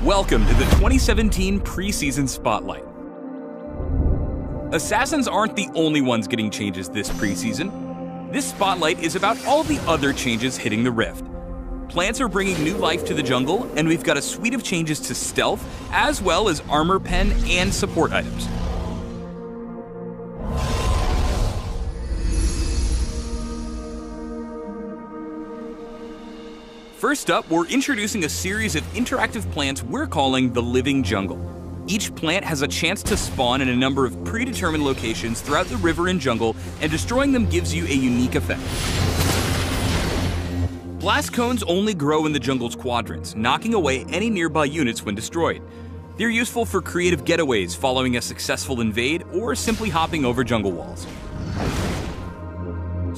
Welcome to the 2017 Preseason Spotlight. Assassins aren't the only ones getting changes this preseason. This spotlight is about all the other changes hitting the Rift. Plants are bringing new life to the jungle, and we've got a suite of changes to stealth, as well as armor pen and support items. First up, we're introducing a series of interactive plants we're calling the Living Jungle. Each plant has a chance to spawn in a number of predetermined locations throughout the river and jungle, and destroying them gives you a unique effect. Blast cones only grow in the jungle's quadrants, knocking away any nearby units when destroyed. They're useful for creative getaways following a successful invade, or simply hopping over jungle walls.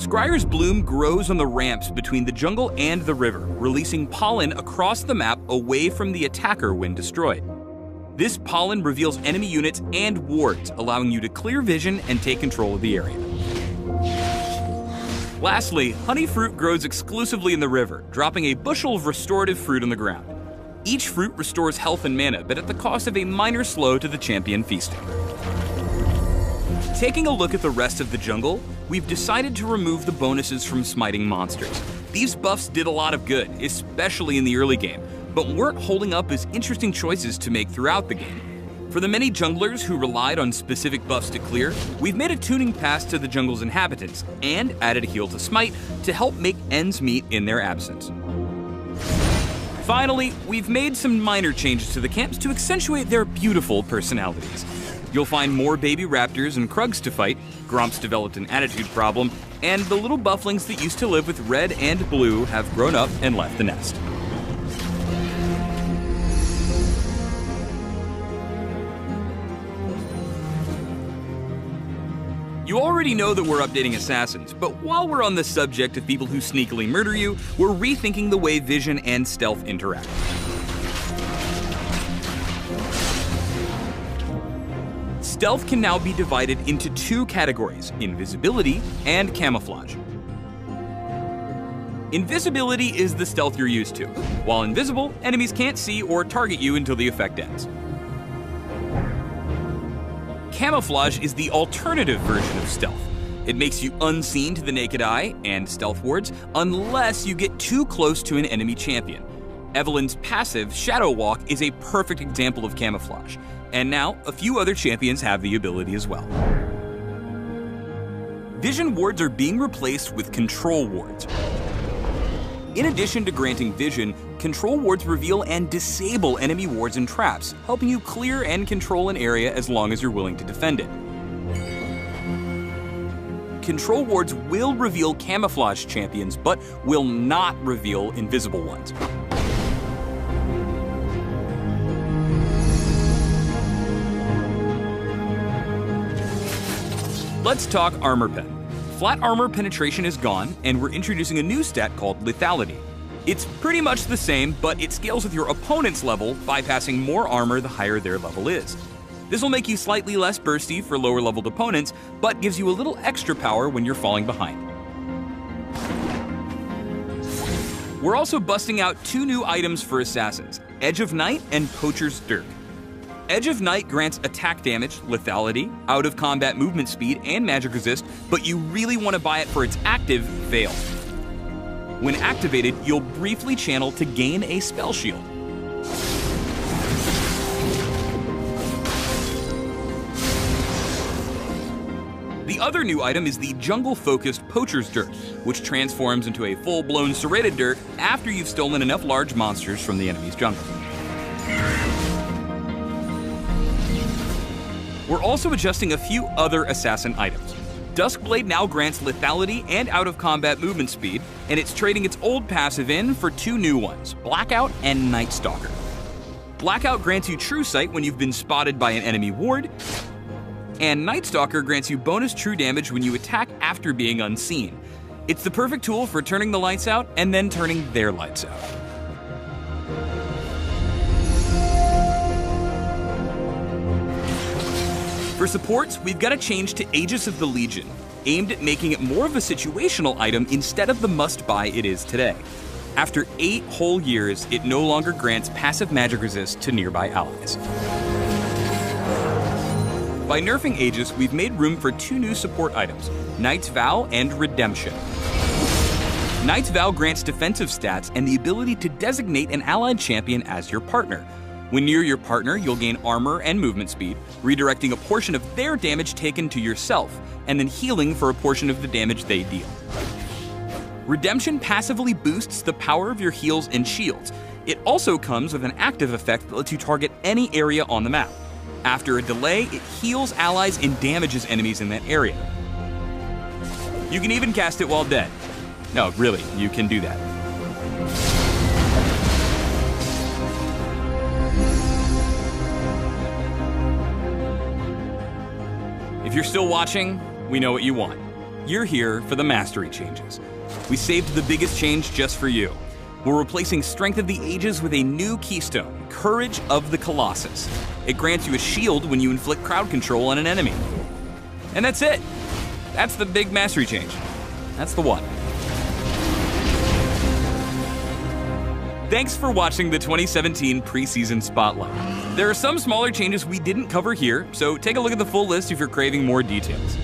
Scryer's bloom grows on the ramps between the jungle and the river, releasing pollen across the map away from the attacker when destroyed. This pollen reveals enemy units and wards, allowing you to clear vision and take control of the area. Lastly, honey fruit grows exclusively in the river, dropping a bushel of restorative fruit on the ground. Each fruit restores health and mana, but at the cost of a minor slow to the champion feasting. Taking a look at the rest of the jungle, we've decided to remove the bonuses from smiting monsters. These buffs did a lot of good, especially in the early game, but weren't holding up as interesting choices to make throughout the game. For the many junglers who relied on specific buffs to clear, we've made a tuning pass to the jungle's inhabitants, and added a heal to smite to help make ends meet in their absence. Finally, we've made some minor changes to the camps to accentuate their beautiful personalities. You'll find more baby raptors and krugs to fight, Gromps developed an attitude problem, and the little bufflings that used to live with red and blue have grown up and left the nest. You already know that we're updating Assassins, but while we're on the subject of people who sneakily murder you, we're rethinking the way vision and stealth interact. Stealth can now be divided into two categories, invisibility and camouflage. Invisibility is the stealth you're used to. While invisible, enemies can't see or target you until the effect ends. Camouflage is the alternative version of stealth. It makes you unseen to the naked eye and stealth wards unless you get too close to an enemy champion. Evelyn's passive, Shadow Walk, is a perfect example of camouflage. And now, a few other champions have the ability as well. Vision wards are being replaced with control wards. In addition to granting vision, control wards reveal and disable enemy wards and traps, helping you clear and control an area as long as you're willing to defend it. Control wards will reveal camouflage champions, but will not reveal invisible ones. Let's talk armor pen. Flat armor penetration is gone, and we're introducing a new stat called lethality. It's pretty much the same, but it scales with your opponent's level, bypassing more armor the higher their level is. This will make you slightly less bursty for lower leveled opponents, but gives you a little extra power when you're falling behind. We're also busting out two new items for Assassins, Edge of Night and Poacher's Dirk. Edge of Night grants attack damage, lethality, out of combat movement speed, and magic resist, but you really want to buy it for its active, Veil. When activated, you'll briefly channel to gain a spell shield. The other new item is the jungle-focused Poacher's Dirk, which transforms into a full-blown serrated dirk after you've stolen enough large monsters from the enemy's jungle. We're also adjusting a few other assassin items. Duskblade now grants lethality and out-of-combat movement speed, and it's trading its old passive in for two new ones, Blackout and Night Stalker. Blackout grants you True Sight when you've been spotted by an enemy ward, and Night Stalker grants you bonus true damage when you attack after being unseen. It's the perfect tool for turning the lights out and then turning their lights out. For supports, we've got a change to Aegis of the Legion, aimed at making it more of a situational item instead of the must-buy it is today. After 8 whole years, it no longer grants passive magic resist to nearby allies. By nerfing Aegis, we've made room for 2 new support items, Knight's Vow and Redemption. Knight's Vow grants defensive stats and the ability to designate an allied champion as your partner. When near your partner, you'll gain armor and movement speed, redirecting a portion of their damage taken to yourself, and then healing for a portion of the damage they deal. Redemption passively boosts the power of your heals and shields. It also comes with an active effect that lets you target any area on the map. After a delay, it heals allies and damages enemies in that area. You can even cast it while dead. No, really, you can do that. If you're still watching, we know what you want. You're here for the mastery changes. We saved the biggest change just for you. We're replacing Strength of the Ages with a new keystone, Courage of the Colossus. It grants you a shield when you inflict crowd control on an enemy. And that's it. That's the big mastery change. That's the one. Thanks for watching the 2017 Preseason Spotlight. There are some smaller changes we didn't cover here, so take a look at the full list if you're craving more details.